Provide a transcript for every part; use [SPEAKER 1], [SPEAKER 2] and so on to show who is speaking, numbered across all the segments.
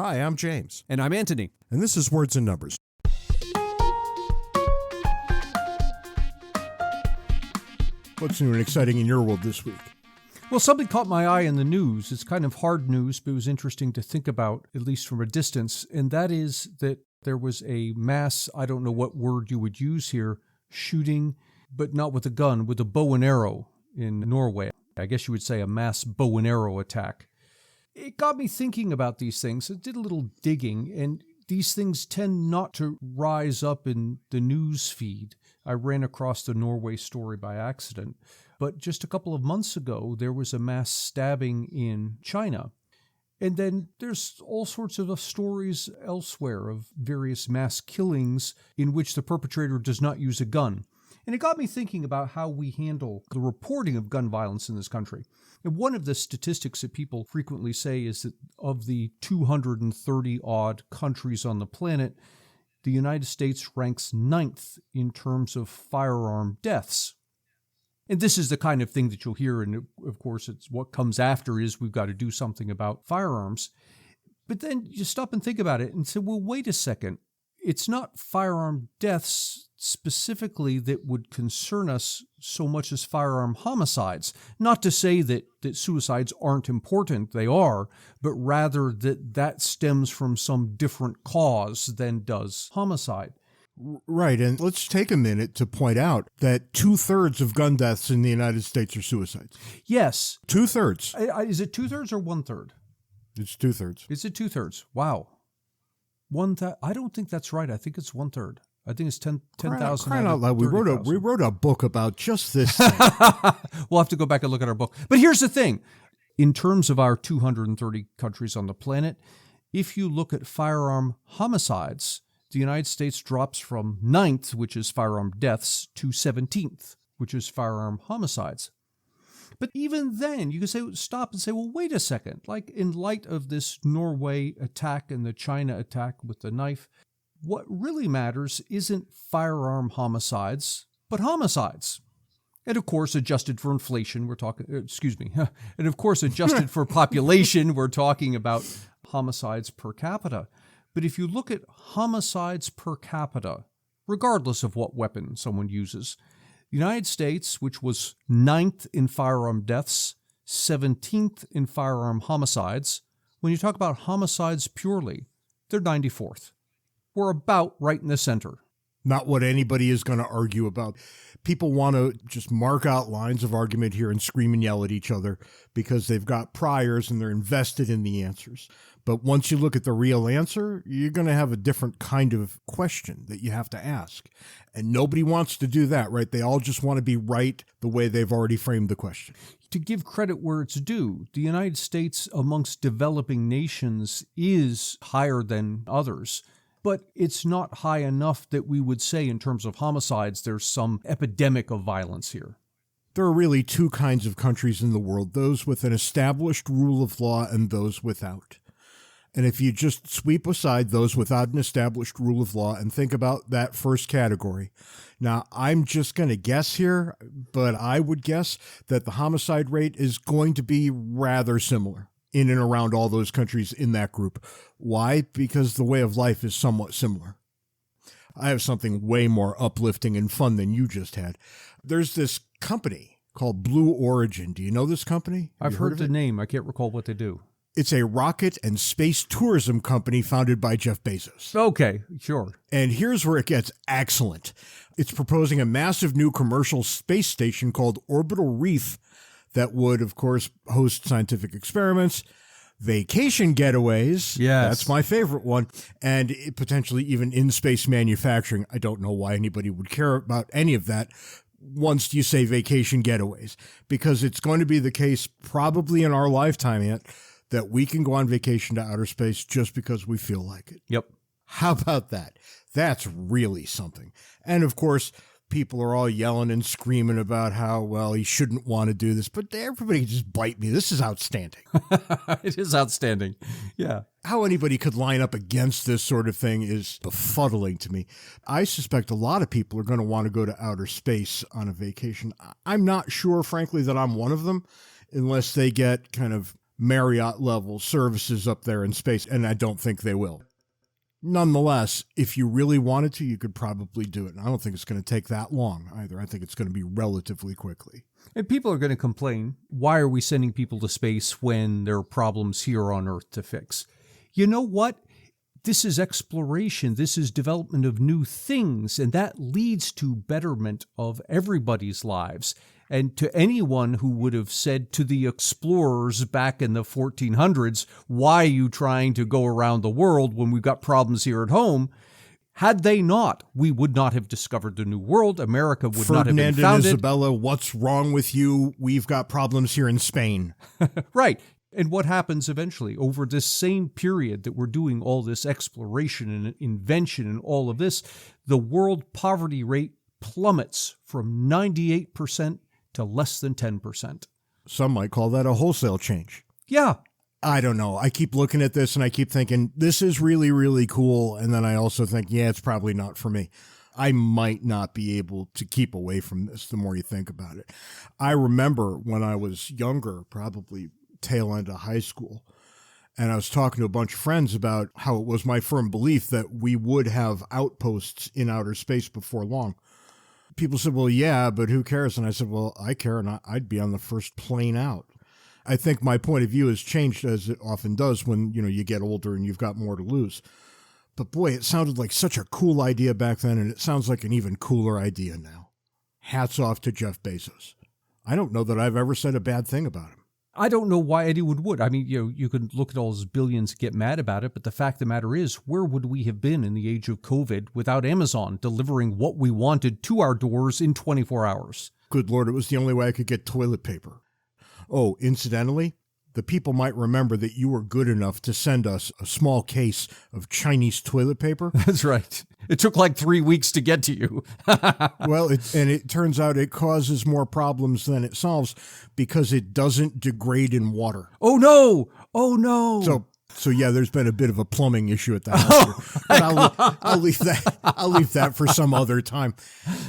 [SPEAKER 1] Hi, I'm James.
[SPEAKER 2] And I'm Anthony.
[SPEAKER 1] And this is Words and Numbers. What's new and exciting in your world this week?
[SPEAKER 2] Well, something caught my eye in the news. It's kind of hard news, but it was interesting to think about, at least from a distance. And that is that there was a mass, I don't know what word you would use here, shooting, but not with a gun, with a bow and arrow in Norway. I guess you would say a mass bow and arrow attack. It got me thinking about these things. I did a little digging, and these things tend not to rise up in the news feed. I ran across the Norway story by accident. But just a couple of months ago, there was a mass stabbing in China. And then there's all sorts of stories elsewhere of various mass killings in which the perpetrator does not use a gun. And it got me thinking about how we handle the reporting of gun violence in this country. And one of the statistics that people frequently say is that of the 230-odd countries on the planet, the United States ranks 9th in terms of firearm deaths. And this is the kind of thing that you'll hear, and of course, it's what comes after is we've got to do something about firearms. But then you stop and think about it and say, well, wait a second. It's not firearm deaths specifically that would concern us so much as firearm homicides. Not to say that suicides aren't important, they are, but rather that stems from some different cause than does homicide.
[SPEAKER 1] Right, and let's take a minute to point out that 2/3 of gun deaths in the United States are suicides.
[SPEAKER 2] Yes.
[SPEAKER 1] 2/3.
[SPEAKER 2] Is it 2/3 or 1/3?
[SPEAKER 1] It's 2/3.
[SPEAKER 2] Is it 2/3? Wow. I don't think that's right. I think it's 1/3. I think it's 10,000.
[SPEAKER 1] Crying out loud. We wrote a book about just this thing.
[SPEAKER 2] We'll have to go back and look at our book. But here's the thing. In terms of our 230 countries on the planet, if you look at firearm homicides, the United States drops from 9th, which is firearm deaths, to 17th, which is firearm homicides. But even then, you can stop and say, well, wait a second. Like in light of this Norway attack and the China attack with the knife, what really matters isn't firearm homicides, but homicides. And of course, adjusted for inflation, and of course, adjusted for population, we're talking about homicides per capita. But if you look at homicides per capita, regardless of what weapon someone uses, the United States, which was 9th in firearm deaths, 17th in firearm homicides, when you talk about homicides purely, they're 94th. We're about right in the center.
[SPEAKER 1] Not what anybody is going to argue about. People want to just mark out lines of argument here and scream and yell at each other because they've got priors and they're invested in the answers. But once you look at the real answer, you're going to have a different kind of question that you have to ask. And nobody wants to do that, right? They all just want to be right the way they've already framed the question.
[SPEAKER 2] To give credit where it's due, the United States amongst developing nations is higher than others. But it's not high enough that we would say in terms of homicides, there's some epidemic of violence here.
[SPEAKER 1] There are really two kinds of countries in the world, those with an established rule of law and those without. And if you just sweep aside those without an established rule of law and think about that first category. Now, I'm just going to guess here, but I would guess that the homicide rate is going to be rather similar in and around all those countries in that group. Why? Because the way of life is somewhat similar. I have something way more uplifting and fun than you just had. There's this company called Blue Origin. Do you know this company?
[SPEAKER 2] I've heard the name. I can't recall what they do.
[SPEAKER 1] It's a rocket and space tourism company founded by Jeff Bezos.
[SPEAKER 2] Okay, sure.
[SPEAKER 1] And here's where it gets excellent. It's proposing a massive new commercial space station called Orbital Reef that would, of course, host scientific experiments, vacation getaways.
[SPEAKER 2] Yes.
[SPEAKER 1] That's my favorite one. And potentially even in-space manufacturing. I don't know why anybody would care about any of that once you say vacation getaways, because it's going to be the case probably in our lifetime yet that we can go on vacation to outer space just because we feel like it.
[SPEAKER 2] Yep.
[SPEAKER 1] How about that? That's really something. And of course, people are all yelling and screaming about how, well, he shouldn't want to do this, but everybody just bite me. This is outstanding.
[SPEAKER 2] It is outstanding. Yeah.
[SPEAKER 1] How anybody could line up against this sort of thing is befuddling to me. I suspect a lot of people are going to want to go to outer space on a vacation. I'm not sure, frankly, that I'm one of them, unless they get kind of Marriott-level services up there in space, and I don't think they will. Nonetheless, if you really wanted to, you could probably do it. And I don't think it's going to take that long either. I think it's going to be relatively quickly.
[SPEAKER 2] And people are going to complain, why are we sending people to space when there are problems here on Earth to fix? You know what? This is exploration. This is development of new things, and that leads to betterment of everybody's lives. And to anyone who would have said to the explorers back in the 1400s, why are you trying to go around the world when we've got problems here at home? Had they not, we would not have discovered the New World. America would not have been founded.
[SPEAKER 1] Ferdinand and Isabella, what's wrong with you? We've got problems here in Spain.
[SPEAKER 2] Right. And what happens eventually? Over this same period that we're doing all this exploration and invention and all of this, the world poverty rate plummets from 98% to less than 10%.
[SPEAKER 1] Some might call that a wholesale change.
[SPEAKER 2] Yeah.
[SPEAKER 1] I don't know. I keep looking at this and I keep thinking, this is really, really cool. And then I also think, yeah, it's probably not for me. I might not be able to keep away from this the more you think about it. I remember when I was younger, probably tail end of high school, and I was talking to a bunch of friends about how it was my firm belief that we would have outposts in outer space before long. People said, well, yeah, but who cares? And I said, well, I care, and I'd be on the first plane out. I think my point of view has changed, as it often does when, you get older and you've got more to lose. But boy, it sounded like such a cool idea back then, and it sounds like an even cooler idea now. Hats off to Jeff Bezos. I don't know that I've ever said a bad thing about him.
[SPEAKER 2] I don't know why anyone would. I mean, you can look at all those billions and get mad about it, but the fact of the matter is, where would we have been in the age of COVID without Amazon delivering what we wanted to our doors in 24 hours?
[SPEAKER 1] Good Lord, it was the only way I could get toilet paper. Oh, incidentally, the people might remember that you were good enough to send us a small case of Chinese toilet paper.
[SPEAKER 2] That's right. It took like 3 weeks to get to you.
[SPEAKER 1] Well, it turns out it causes more problems than it solves because it doesn't degrade in water.
[SPEAKER 2] Oh, no. Oh, no.
[SPEAKER 1] So yeah, there's been a bit of a plumbing issue at the house. But I'll leave that for some other time.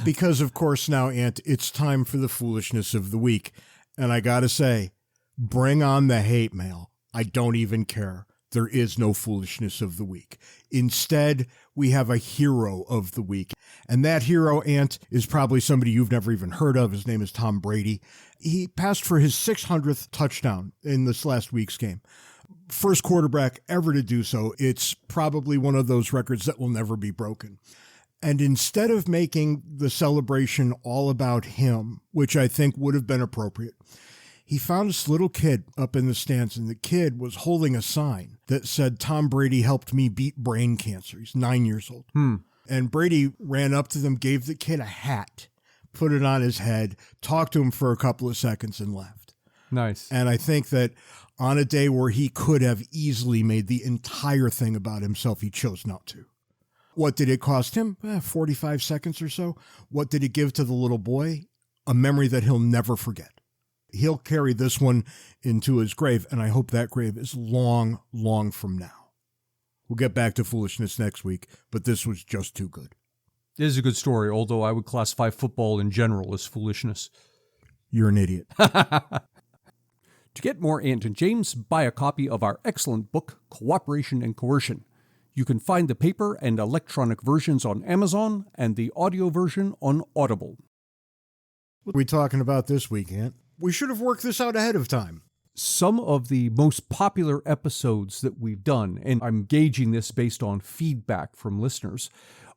[SPEAKER 1] Because, of course, now, Ant, it's time for the foolishness of the week. And I got to say, bring on the hate mail. I don't even care. There is no foolishness of the week. Instead, we have a hero of the week. And that hero, Ant, is probably somebody you've never even heard of. His name is Tom Brady. He passed for his 600th touchdown in this last week's game. First quarterback ever to do so. It's probably one of those records that will never be broken. And instead of making the celebration all about him, which I think would have been appropriate, he found this little kid up in the stands, and the kid was holding a sign that said, Tom Brady helped me beat brain cancer. He's 9 years old. And Brady ran up to them, gave the kid a hat, put it on his head, talked to him for a couple of seconds, and left.
[SPEAKER 2] Nice.
[SPEAKER 1] And I think that on a day where he could have easily made the entire thing about himself, he chose not to. What did it cost him? 45 seconds or so. What did it give to the little boy? A memory that he'll never forget. He'll carry this one into his grave, and I hope that grave is long, long from now. We'll get back to foolishness next week, but this was just too good.
[SPEAKER 2] It is a good story, although I would classify football in general as foolishness.
[SPEAKER 1] You're an idiot.
[SPEAKER 2] To get more Ant and James, buy a copy of our excellent book, Cooperation and Coercion. You can find the paper and electronic versions on Amazon and the audio version on Audible.
[SPEAKER 1] What are we talking about this week, Ant? We should have worked this out ahead of time.
[SPEAKER 2] Some of the most popular episodes that we've done, and I'm gauging this based on feedback from listeners,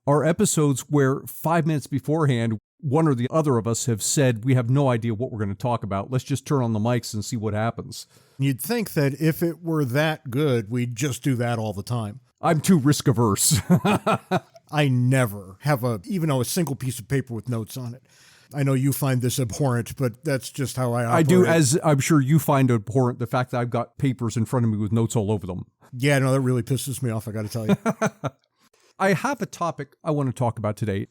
[SPEAKER 2] are episodes where 5 minutes beforehand, one or the other of us have said, we have no idea what we're going to talk about. Let's just turn on the mics and see what happens.
[SPEAKER 1] You'd think that if it were that good, we'd just do that all the time.
[SPEAKER 2] I'm too risk averse.
[SPEAKER 1] I never have even a single piece of paper with notes on it. I know you find this abhorrent, but that's just how I operate.
[SPEAKER 2] I do, as I'm sure you find abhorrent, the fact that I've got papers in front of me with notes all over them.
[SPEAKER 1] Yeah, no, that really pisses me off, I got to tell you.
[SPEAKER 2] I have a topic I want to talk about today.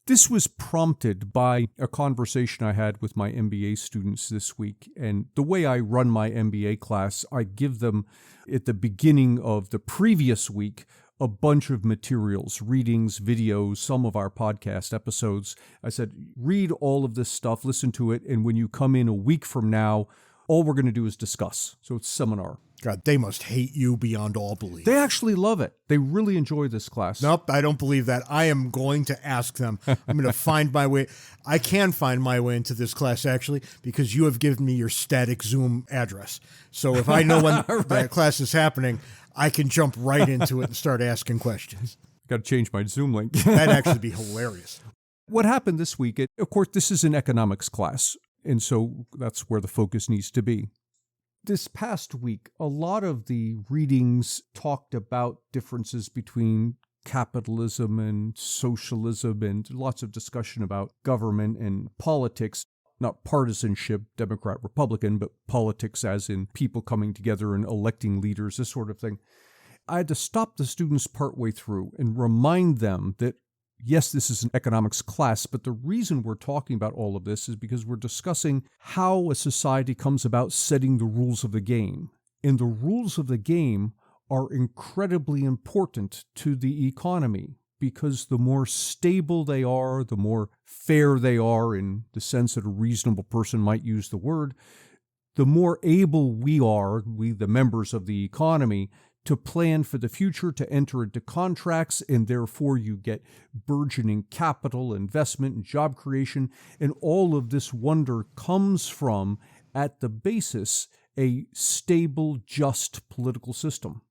[SPEAKER 2] This was prompted by a conversation I had with my MBA students this week. And the way I run my MBA class, I give them at the beginning of the previous week a bunch of materials, readings, videos, some of our podcast episodes. I said, read all of this stuff, listen to it, and when you come in a week from now, All we're going to do is discuss. So it's seminar.
[SPEAKER 1] God, they must hate you beyond all belief.
[SPEAKER 2] They actually love it. They really enjoy this class.
[SPEAKER 1] Nope, I don't believe that. I am going to ask them. I'm going to find my way. I can find my way into this class, actually, because you have given me your static Zoom address. So if I know when that class is happening, I can jump right into it and start asking questions.
[SPEAKER 2] Got to change my Zoom link.
[SPEAKER 1] That'd actually be hilarious.
[SPEAKER 2] What happened this week, of course, this is an economics class, and so that's where the focus needs to be. This past week, a lot of the readings talked about differences between capitalism and socialism and lots of discussion about government and politics, not partisanship, Democrat, Republican, but politics as in people coming together and electing leaders, this sort of thing. I had to stop the students partway through and remind them that yes, this is an economics class, but the reason we're talking about all of this is because we're discussing how a society comes about setting the rules of the game. And the rules of the game are incredibly important to the economy because the more stable they are, the more fair they are in the sense that a reasonable person might use the word, the more able we are, we the members of the economy, to plan for the future, to enter into contracts, and therefore you get burgeoning capital, investment, and job creation. And all of this wonder comes from, at the basis, a stable, just political system.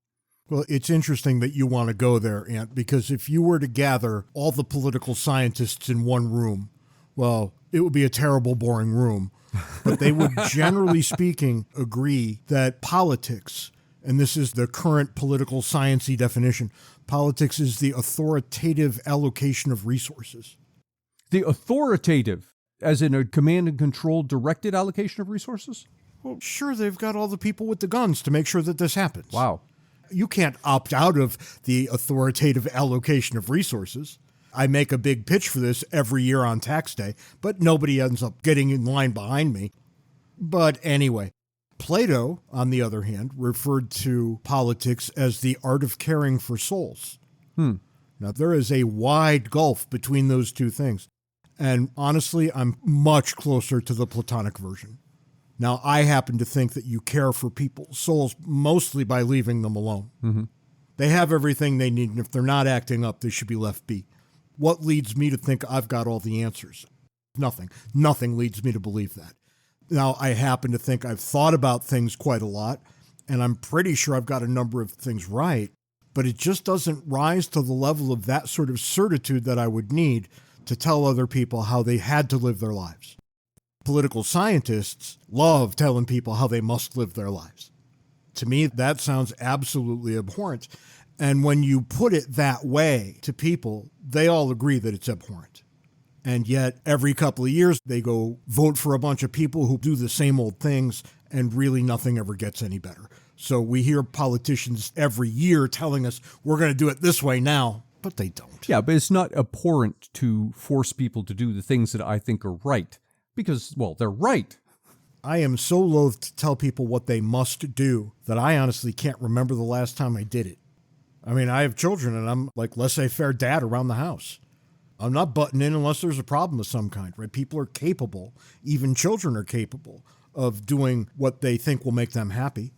[SPEAKER 1] Well, it's interesting that you want to go there, Ant, because if you were to gather all the political scientists in one room, well, it would be a terrible, boring room. But they would, generally speaking, agree that politics, and this is the current political science-y definition, politics is the authoritative allocation of resources.
[SPEAKER 2] The authoritative, as in a command and control directed allocation of resources?
[SPEAKER 1] Well, sure, they've got all the people with the guns to make sure that this happens.
[SPEAKER 2] Wow.
[SPEAKER 1] You can't opt out of the authoritative allocation of resources. I make a big pitch for this every year on tax day, but nobody ends up getting in line behind me. But anyway, Plato, on the other hand, referred to politics as the art of caring for souls. Now, there is a wide gulf between those two things. And honestly, I'm much closer to the Platonic version. Now, I happen to think that you care for people's souls mostly by leaving them alone. Mm-hmm. They have everything they need, and if they're not acting up, they should be left be. What leads me to think I've got all the answers? Nothing. Nothing leads me to believe that. Now, I happen to think I've thought about things quite a lot, and I'm pretty sure I've got a number of things right, but it just doesn't rise to the level of that sort of certitude that I would need to tell other people how they had to live their lives. Political scientists love telling people how they must live their lives. To me, that sounds absolutely abhorrent. And when you put it that way to people, they all agree that it's abhorrent. And yet, every couple of years, they go vote for a bunch of people who do the same old things, and really nothing ever gets any better. So we hear politicians every year telling us, we're going to do it this way now, but they don't.
[SPEAKER 2] Yeah, but it's not abhorrent to force people to do the things that I think are right. Because, well, they're right.
[SPEAKER 1] I am so loath to tell people what they must do that I honestly can't remember the last time I did it. I mean, I have children, and I'm like laissez faire dad around the house. I'm not butting in unless there's a problem of some kind, right? People are capable, even children are capable, of doing what they think will make them happy.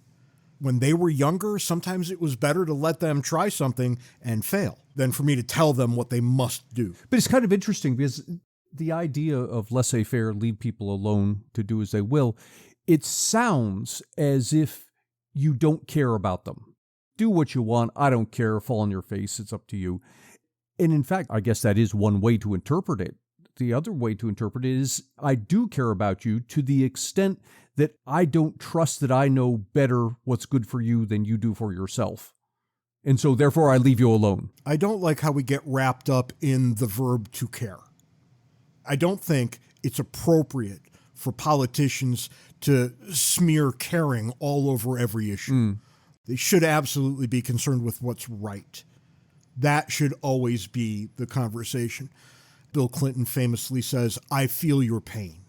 [SPEAKER 1] When they were younger, sometimes it was better to let them try something and fail than for me to tell them what they must do.
[SPEAKER 2] But it's kind of interesting because the idea of laissez faire, leave people alone to do as they will, it sounds as if you don't care about them. Do what you want. I don't care. Fall on your face. It's up to you. And in fact, I guess that is one way to interpret it. The other way to interpret it is I do care about you to the extent that I don't trust that I know better what's good for you than you do for yourself. And so therefore I leave you alone.
[SPEAKER 1] I don't like how we get wrapped up in the verb to care. I don't think it's appropriate for politicians to smear caring all over every issue. They should absolutely be concerned with what's right. That should always be the conversation. Bill Clinton famously says, I feel your pain.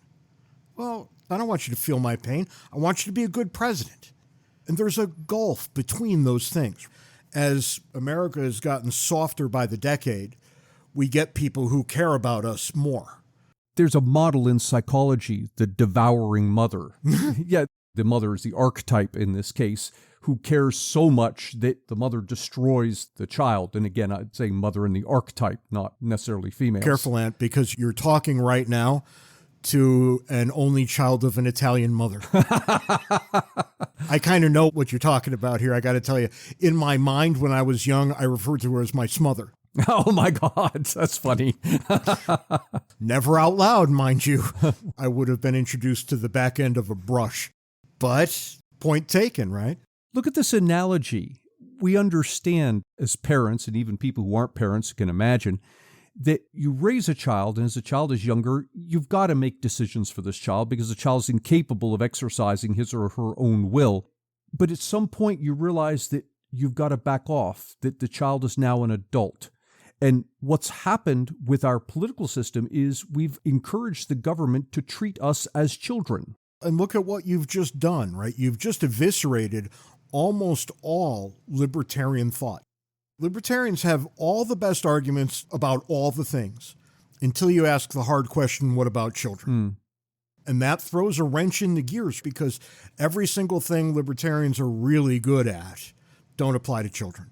[SPEAKER 1] Well, I don't want you to feel my pain. I want you to be a good president. And there's a gulf between those things. As America has gotten softer by the decade, we get people who care about us more.
[SPEAKER 2] There's a model in psychology, the devouring mother. Yeah, The mother is the archetype in this case, who cares so much that the mother destroys the child. And again, I'd say mother in the archetype, not necessarily females.
[SPEAKER 1] Careful, Aunt, because you're talking right now to an only child of an Italian mother. I kind of know what you're talking about here. I got to tell you, in my mind, when I was young, I referred to her as my smother.
[SPEAKER 2] Oh my God, that's funny.
[SPEAKER 1] Never out loud, mind you. I would have been introduced to the back end of a brush. But point taken, right?
[SPEAKER 2] Look at this analogy. We understand as parents, and even people who aren't parents can imagine, that you raise a child, and as the child is younger, you've got to make decisions for this child because the child is incapable of exercising his or her own will. But at some point, you realize that you've got to back off, that the child is now an adult. And what's happened with our political system is we've encouraged the government to treat us as children.
[SPEAKER 1] And look at what you've just done, right? You've just eviscerated almost all libertarian thought. Libertarians have all the best arguments about all the things until you ask the hard question, what about children? And that throws a wrench in the gears because every single thing libertarians are really good at don't apply to children.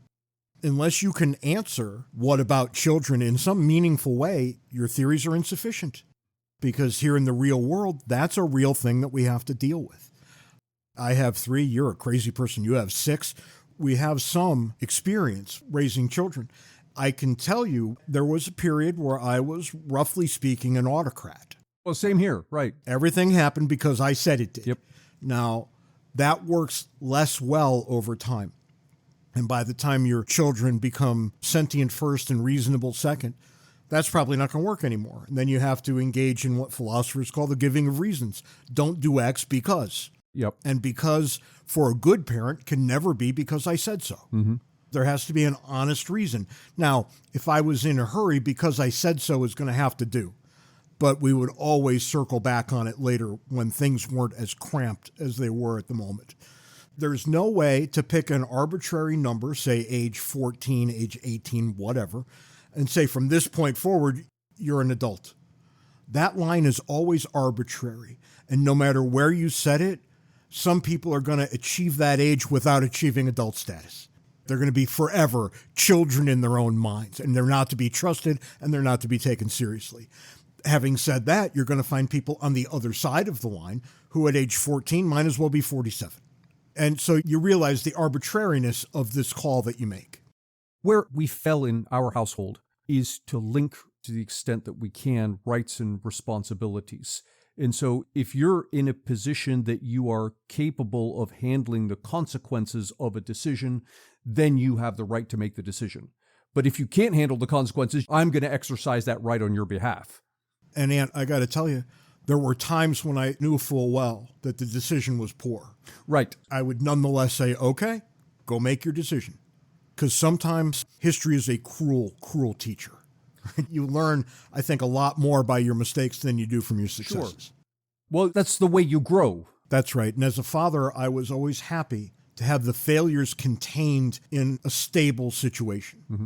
[SPEAKER 1] Unless you can answer what about children in some meaningful way, your theories are insufficient. Because here in the real world, that's a real thing that we have to deal with. I have 3, you're a crazy person, you have 6. We have some experience raising children. I can tell you there was a period where I was, roughly speaking, an autocrat.
[SPEAKER 2] Well, same here, right.
[SPEAKER 1] Everything happened because I said it did.
[SPEAKER 2] Yep.
[SPEAKER 1] Now, that works less well over time. And by the time your children become sentient first and reasonable second, that's probably not going to work anymore. And then you have to engage in what philosophers call the giving of reasons. Don't do X because.
[SPEAKER 2] Yep.
[SPEAKER 1] And because for a good parent can never be because I said so.
[SPEAKER 2] Mm-hmm.
[SPEAKER 1] There has to be an honest reason. Now, if I was in a hurry, because I said so is going to have to do. But we would always circle back on it later when things weren't as cramped as they were at the moment. There's no way to pick an arbitrary number, say age 14, age 18, whatever, and say from this point forward, you're an adult. That line is always arbitrary. And no matter where you set it, some people are going to achieve that age without achieving adult status. They're going to be forever children in their own minds, and they're not to be trusted, and they're not to be taken seriously. Having said that, you're going to find people on the other side of the line who at age 14 might as well be 47. And so you realize the arbitrariness of this call that you make.
[SPEAKER 2] Where we fell in our household is to link, to the extent that we can, rights and responsibilities. And so if you're in a position that you are capable of handling the consequences of a decision, then you have the right to make the decision. But if you can't handle the consequences, I'm going to exercise that right on your behalf.
[SPEAKER 1] And Aunt, I got to tell you, there were times when I knew full well that the decision was poor.
[SPEAKER 2] Right.
[SPEAKER 1] I would nonetheless say, okay, go make your decision. Because sometimes history is a cruel, cruel teacher. You learn, I think, a lot more by your mistakes than you do from your successes.
[SPEAKER 2] Sure. Well, that's the way you grow.
[SPEAKER 1] That's right. And as a father, I was always happy to have the failures contained in a stable situation.
[SPEAKER 2] Mm-hmm.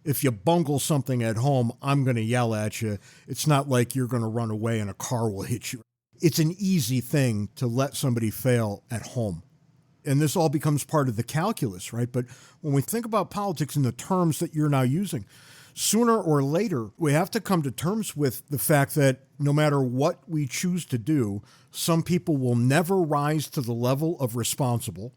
[SPEAKER 1] If you bungle something at home, I'm going to yell at you. It's not like you're going to run away and a car will hit you. It's an easy thing to let somebody fail at home. And this all becomes part of the calculus, right? But when we think about politics in the terms that you're now using, sooner or later, we have to come to terms with the fact that no matter what we choose to do, some people will never rise to the level of responsible,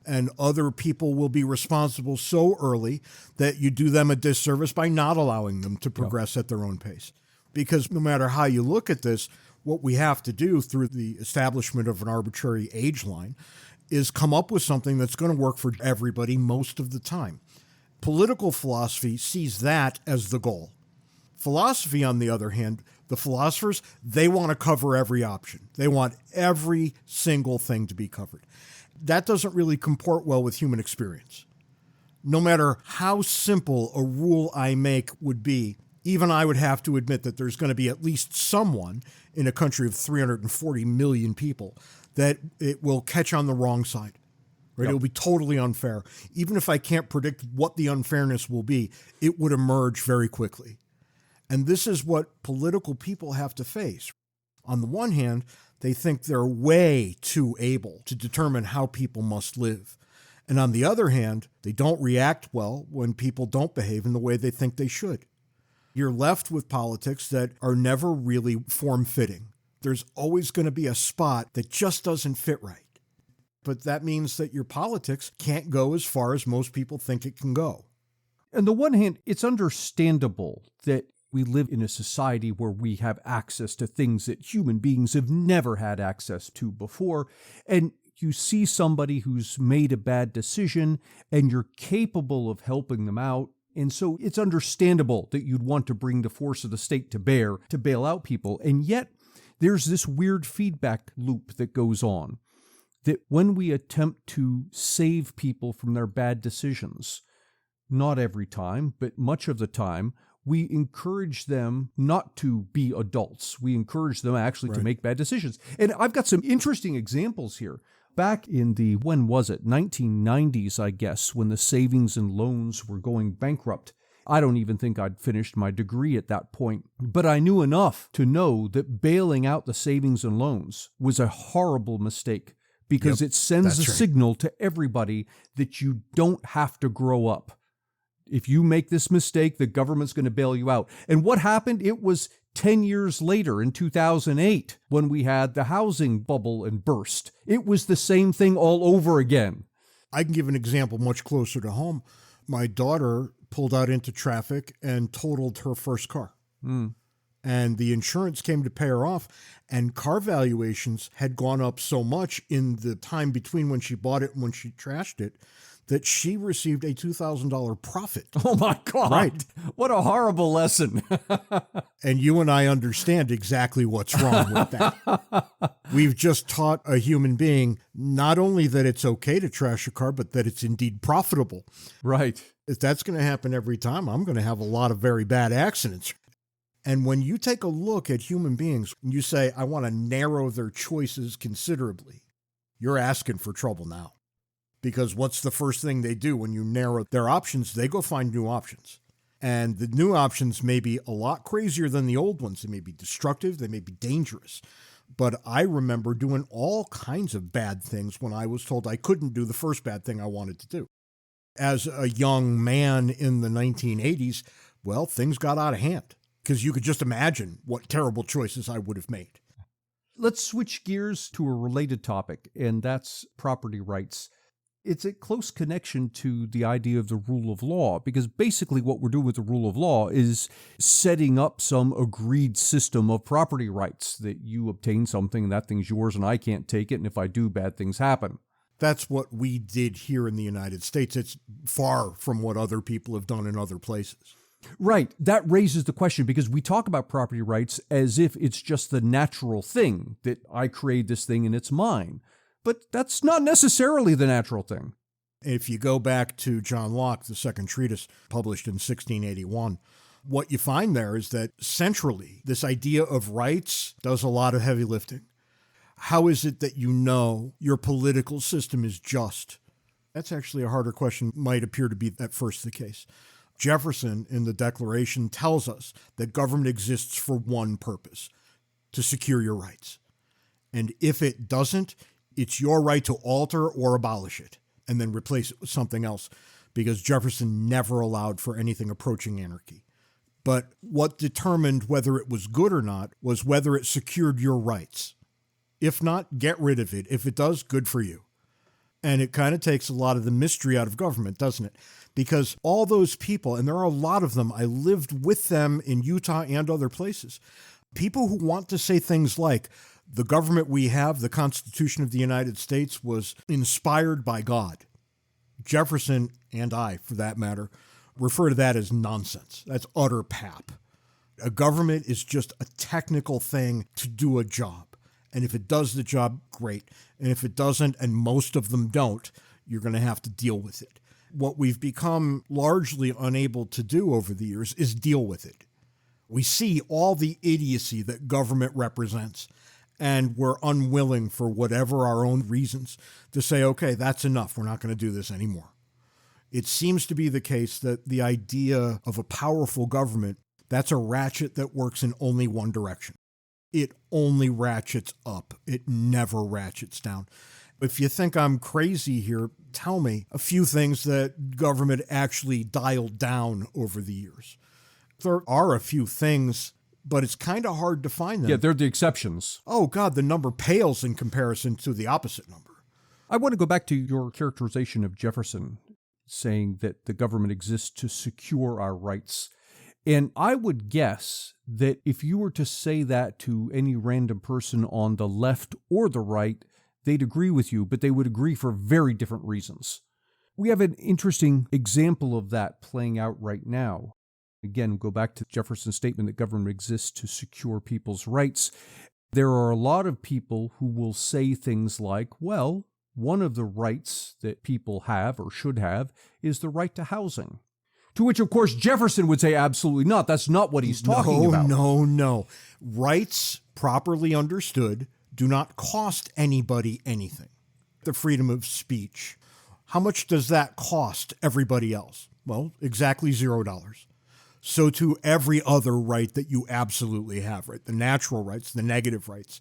[SPEAKER 1] and other people will be responsible so early that you do them a disservice by not allowing them to progress at their own pace. Because no matter how you look at this, what we have to do through the establishment of an arbitrary age line is come up with something that's going to work for everybody most of the time. Political philosophy sees that as the goal. Philosophy, on the other hand, the philosophers, they want to cover every option. They want every single thing to be covered. That doesn't really comport well with human experience. No matter how simple a rule I make would be, even I would have to admit that there's going to be at least someone in a country of 340 million people that it will catch on the wrong side. Right? Yep. It'll be totally unfair. Even if I can't predict what the unfairness will be, it would emerge very quickly. And this is what political people have to face. On the one hand, They think they're way too able to determine how people must live. And on the other hand, they don't react well when people don't behave in the way they think they should. You're left with politics that are never really form-fitting. There's always going to be a spot that just doesn't fit right. But that means that your politics can't go as far as most people think it can go.
[SPEAKER 2] On the one hand, it's understandable that we live in a society where we have access to things that human beings have never had access to before. And you see somebody who's made a bad decision and you're capable of helping them out. And so it's understandable that you'd want to bring the force of the state to bear to bail out people. And yet there's this weird feedback loop that goes on, that when we attempt to save people from their bad decisions, not every time, but much of the time, we encourage them not to be adults. We encourage them actually to make bad decisions. And I've got some interesting examples here. Back in the, when was it, 1990s, I guess, when the savings and loans were going bankrupt. I don't even think I'd finished my degree at that point, but I knew enough to know that bailing out the savings and loans was a horrible mistake because it sends a signal to everybody that you don't have to grow up. If you make this mistake, the government's going to bail you out. And what happened? It was 10 years later in 2008 when we had the housing bubble and burst. It was the same thing all over again.
[SPEAKER 1] I can give an example much closer to home. My daughter pulled out into traffic and totaled her first car. And the insurance came to pay her off. And car valuations had gone up so much in the time between when she bought it and when she trashed it that she received a $2,000 profit.
[SPEAKER 2] Oh my God.
[SPEAKER 1] Right.
[SPEAKER 2] What a horrible lesson.
[SPEAKER 1] And you and I understand exactly what's wrong with that. We've just taught a human being not only that it's okay to trash a car, but that it's indeed profitable.
[SPEAKER 2] Right.
[SPEAKER 1] If that's going to happen every time, I'm going to have a lot of very bad accidents. And when you take a look at human beings and you say, I want to narrow their choices considerably, you're asking for trouble now. Because what's the first thing they do when you narrow their options? They go find new options. And the new options may be a lot crazier than the old ones. They may be destructive. They may be dangerous. But I remember doing all kinds of bad things when I was told I couldn't do the first bad thing I wanted to do. As a young man in the 1980s, well, things got out of hand because you could just imagine what terrible choices I would have made.
[SPEAKER 2] Let's switch gears to a related topic, and that's property rights. It's a close connection to the idea of the rule of law, because basically what we're doing with the rule of law is setting up some agreed system of property rights, that you obtain something and that thing's yours and I can't take it, and if I do, bad things happen.
[SPEAKER 1] That's what we did here in the United States. It's far from what other people have done in other places.
[SPEAKER 2] Right. That raises the question, because we talk about property rights as if it's just the natural thing, that I create this thing and it's mine. But that's not necessarily the natural thing.
[SPEAKER 1] If you go back to John Locke, the second treatise published in 1681, what you find there is that centrally, this idea of rights does a lot of heavy lifting. How is it that you know your political system is just? That's actually a harder question, might appear to be at first the case. Jefferson in the Declaration tells us that government exists for one purpose, to secure your rights. And if it doesn't, it's your right to alter or abolish it and then replace it with something else, because Jefferson never allowed for anything approaching anarchy. But what determined whether it was good or not was whether it secured your rights. If not, get rid of it. If it does, good for you. And it kind of takes a lot of the mystery out of government, doesn't it? Because all those people, and there are a lot of them, I lived with them in Utah and other places, people who want to say things like, the government we have, the Constitution of the United States, was inspired by God. Jefferson, and I, for that matter, refer to that as nonsense. That's utter pap. A government is just a technical thing to do a job. And if it does the job, great. And if it doesn't, and most of them don't, you're going to have to deal with it. What we've become largely unable to do over the years is deal with it. We see all the idiocy that government represents, and we're unwilling, for whatever our own reasons, to say, okay, that's enough. We're not going to do this anymore. It seems to be the case that the idea of a powerful government, that's a ratchet that works in only one direction. it only ratchets up. It never ratchets down. If you think I'm crazy here, tell me a few things that government actually dialed down over the years. There are a few things, but it's kind of hard to find them.
[SPEAKER 2] Yeah, they're the exceptions.
[SPEAKER 1] Oh, God, the number pales in comparison to the opposite number.
[SPEAKER 2] I want to go back to your characterization of Jefferson, saying that the government exists to secure our rights. And I would guess that if you were to say that to any random person on the left or the right, they'd agree with you, but they would agree for very different reasons. We have an interesting example of that playing out right now. Again, go back to Jefferson's statement that government exists to secure people's rights. There are a lot of people who will say things like, well, one of the rights that people have or should have is the right to housing. To which, of course, Jefferson would say, absolutely not. That's not what he's talking about.
[SPEAKER 1] No. Rights, properly understood, do not cost anybody anything. The freedom of speech. How much does that cost everybody else? Well, exactly $0. So to every other right that you absolutely have, right? The natural rights, the negative rights.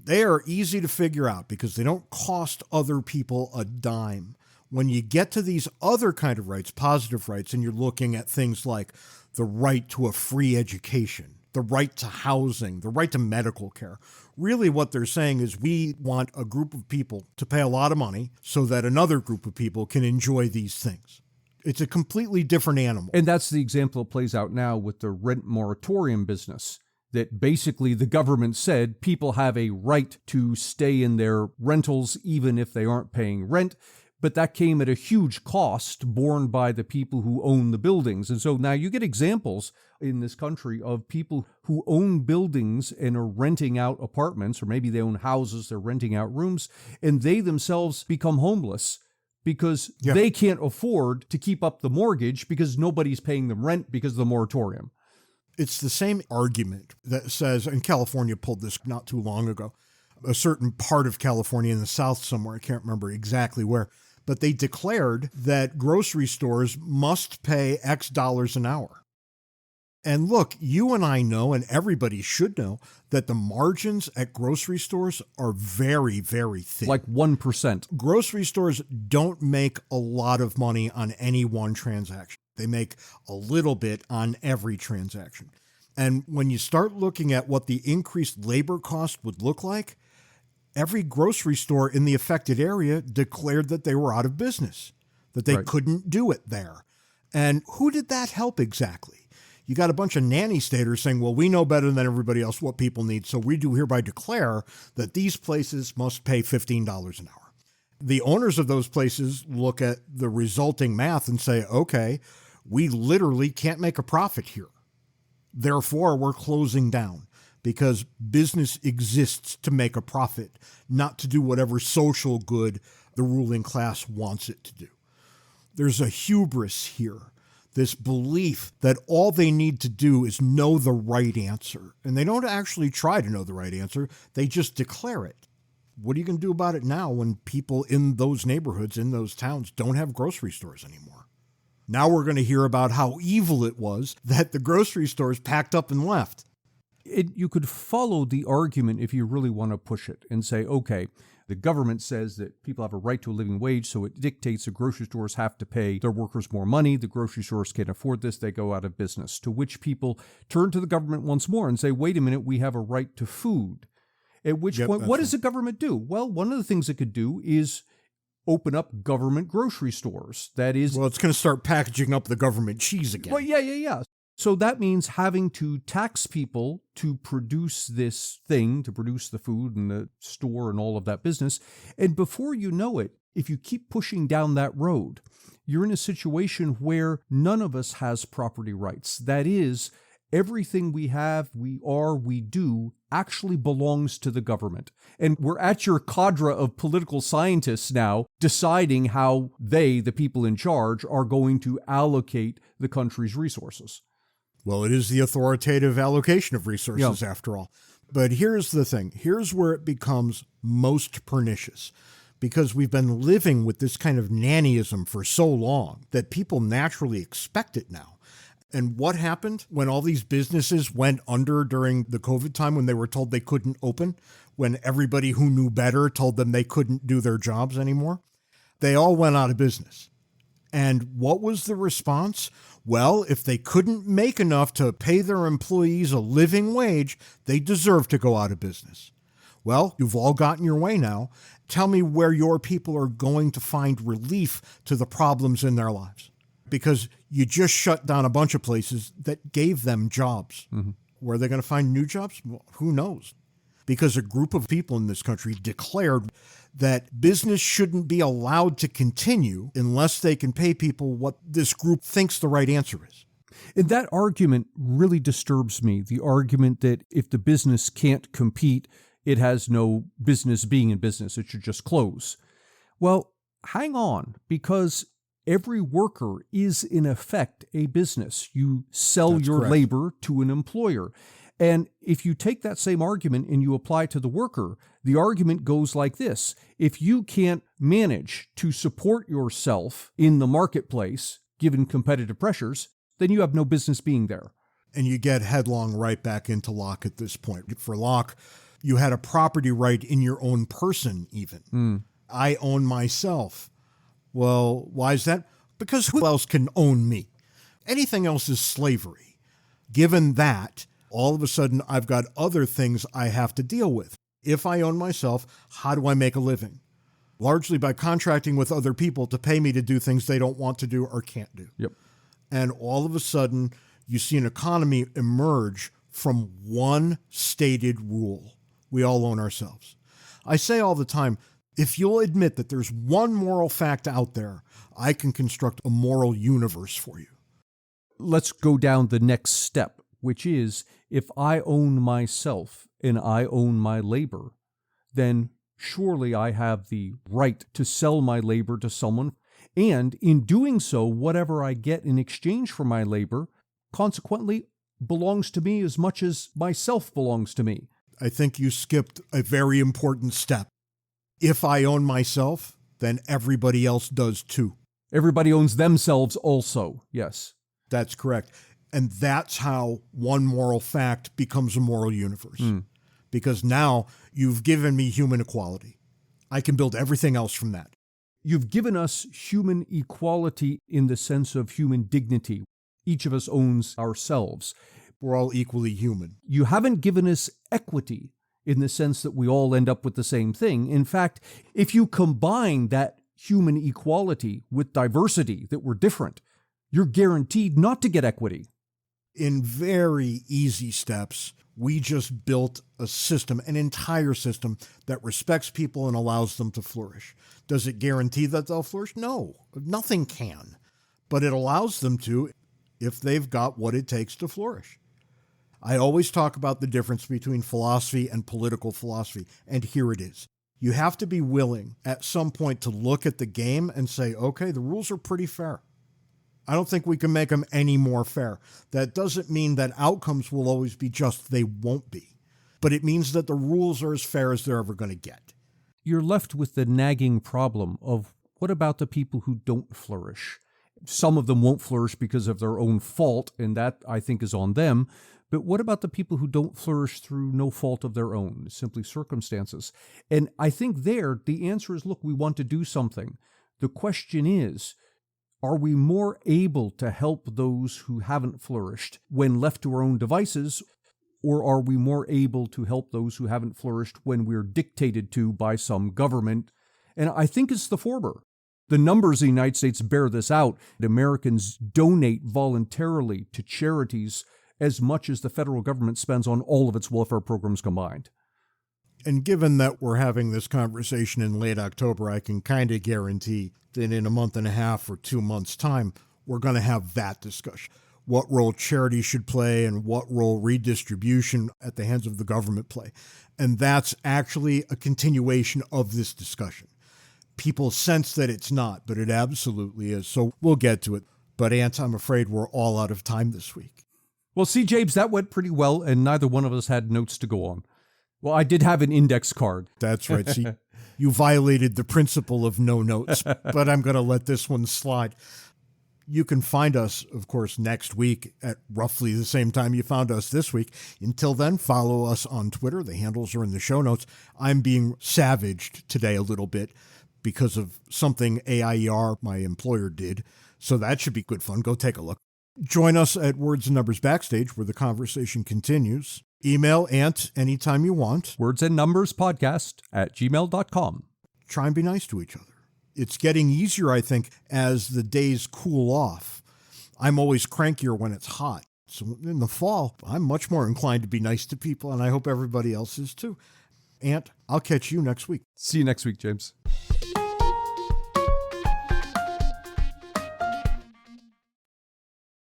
[SPEAKER 1] They are easy to figure out because they don't cost other people a dime. When you get to these other kind of rights, positive rights, and you're looking at things like the right to a free education, the right to housing, the right to medical care, really what they're saying is we want a group of people to pay a lot of money so that another group of people can enjoy these things. It's a completely different animal.
[SPEAKER 2] And that's the example that plays out now with the rent moratorium business, that basically the government said people have a right to stay in their rentals even if they aren't paying rent. But that came at a huge cost borne by the people who own the buildings. And so now you get examples in this country of people who own buildings and are renting out apartments, or maybe they own houses, they're renting out rooms, and they themselves become homeless because they can't afford to keep up the mortgage because nobody's paying them rent because of the moratorium.
[SPEAKER 1] It's the same argument that says, and California pulled this not too long ago, a certain part of California in the south somewhere, I can't remember exactly where, but they declared that grocery stores must pay X dollars an hour. And look, you and I know, and everybody should know, that the margins at grocery stores are very, very thin.
[SPEAKER 2] Like 1%.
[SPEAKER 1] Grocery stores don't make a lot of money on any one transaction. They make a little bit on every transaction. And when you start looking at what the increased labor cost would look like, every grocery store in the affected area declared that they were out of business, that they couldn't do it there. And who did that help exactly? You got a bunch of nanny staters saying, well, we know better than everybody else what people need, so we do hereby declare that these places must pay $15 an hour. The owners of those places look at the resulting math and say, okay, we literally can't make a profit here. Therefore, we're closing down. Because business exists to make a profit, not to do whatever social good the ruling class wants it to do. There's a hubris here, this belief that all they need to do is know the right answer. And they don't actually try to know the right answer, they just declare it. What are you going to do about it now when people in those neighborhoods, in those towns, don't have grocery stores anymore? Now we're going to hear about how evil it was that the grocery stores packed up and left.
[SPEAKER 2] You could follow the argument if you really want to push it and say, okay, the government says that people have a right to a living wage, so it dictates the grocery stores have to pay their workers more money. The grocery stores can't afford this. They go out of business. To which people turn to the government once more and say, wait a minute, we have a right to food. At which point, what does the government do? Well, one of the things it could do is open up government grocery stores. That is...
[SPEAKER 1] Well, it's going to start packaging up the government cheese again.
[SPEAKER 2] Well, yeah. So that means having to tax people to produce this thing, to produce the food and the store and all of that business. And before you know it, if you keep pushing down that road, you're in a situation where none of us has property rights. That is, everything we have, we are, we do actually belongs to the government. And we're at your cadre of political scientists now deciding how they, the people in charge, are going to allocate the country's resources.
[SPEAKER 1] Well, it is the authoritative allocation of resources after all. But here's the thing. Here's where it becomes most pernicious. Because we've been living with this kind of nannyism for so long that people naturally expect it now. And what happened when all these businesses went under during the COVID time when they were told they couldn't open, when everybody who knew better told them they couldn't do their jobs anymore? They all went out of business. And what was the response? Well, if they couldn't make enough to pay their employees a living wage, they deserve to go out of business. Well, you've all gotten your way now. Tell me where your people are going to find relief to the problems in their lives. Because you just shut down a bunch of places that gave them jobs. Mm-hmm. Where are they going to find new jobs? Well, who knows? Because a group of people in this country declared that business shouldn't be allowed to continue unless they can pay people what this group thinks the right answer is.
[SPEAKER 2] And that argument really disturbs me, the argument that if the business can't compete, it has no business being in business. It should just close. Well, hang on, because every worker is in effect a business. You sell
[SPEAKER 1] That's
[SPEAKER 2] your
[SPEAKER 1] correct.
[SPEAKER 2] labor to an employer. And if you take that same argument and you apply it to the worker, the argument goes like this. If you can't manage to support yourself in the marketplace, given competitive pressures, then you have no business being there.
[SPEAKER 1] And you get headlong right back into Locke at this point. For Locke, you had a property right in your own person even. I own myself. Well, why is that? Because who else can own me? Anything else is slavery. Given that, all of a sudden I've got other things I have to deal with. If I own myself, how do I make a living? Largely by contracting with other people to pay me to do things they don't want to do or can't do.
[SPEAKER 2] Yep.
[SPEAKER 1] And all of a sudden, you see an economy emerge from one stated rule. We all own ourselves. I say all the time, if you'll admit that there's one moral fact out there, I can construct a moral universe for you.
[SPEAKER 2] Let's go down the next step, which is if I own myself and I own my labor, then surely I have the right to sell my labor to someone. And in doing so, whatever I get in exchange for my labor, consequently, belongs to me as much as myself belongs to me.
[SPEAKER 1] I think you skipped a very important step. If I own myself, then everybody else does too.
[SPEAKER 2] Everybody owns themselves also, yes.
[SPEAKER 1] That's correct. And that's how one moral fact becomes a moral universe. Because now you've given me human equality. I can build everything else from that.
[SPEAKER 2] You've given us human equality in the sense of human dignity. Each of us owns ourselves.
[SPEAKER 1] We're all equally human.
[SPEAKER 2] You haven't given us equity in the sense that we all end up with the same thing. In fact, if you combine that human equality with diversity, that we're different, you're guaranteed not to get equity.
[SPEAKER 1] In very easy steps, we just built a system, an entire system that respects people and allows them to flourish. Does it guarantee that they'll flourish? No, nothing can. But it allows them to if they've got what it takes to flourish. I always talk about the difference between philosophy and political philosophy, and here it is. You have to be willing at some point to look at the game and say, okay, the rules are pretty fair. I don't think we can make them any more fair. That doesn't mean that outcomes will always be just. They won't be. But it means that the rules are as fair as they're ever going to get.
[SPEAKER 2] You're left with the nagging problem of what about the people who don't flourish? Some of them won't flourish because of their own fault, and that, I think, is on them. But what about the people who don't flourish through no fault of their own, simply circumstances? And I think there, the answer is, look, we want to do something. The question is, are we more able to help those who haven't flourished when left to our own devices, or are we more able to help those who haven't flourished when we're dictated to by some government? And I think it's the former. The numbers in the United States bear this out. Americans donate voluntarily to charities as much as the federal government spends on all of its welfare programs combined.
[SPEAKER 1] And given that we're having this conversation in late October, I can kind of guarantee that in a month and a half or 2 months' time, we're going to have that discussion. What role charity should play and what role redistribution at the hands of the government play. And that's actually a continuation of this discussion. People sense that it's not, but it absolutely is. So we'll get to it. But Ant, I'm afraid we're all out of time this week.
[SPEAKER 2] Well, see, James, that went pretty well, and neither one of us had notes to go on. Well, I did have an index card.
[SPEAKER 1] That's right. See, you violated the principle of no notes, but I'm going to let this one slide. You can find us, of course, next week at roughly the same time you found us this week. Until then, follow us on Twitter. The handles are in the show notes. I'm being savaged today a little bit because of something AIER, my employer, did. So that should be good fun. Go take a look. Join us at Words and Numbers Backstage, where the conversation continues. Email Ant anytime you want.
[SPEAKER 2] wordsandnumberspodcast@gmail.com.
[SPEAKER 1] Try and be nice to each other. It's getting easier, I think, as the days cool off. I'm always crankier when it's hot. So in the fall, I'm much more inclined to be nice to people, and I hope everybody else is too. Ant, I'll catch you next week.
[SPEAKER 2] See you next week, James.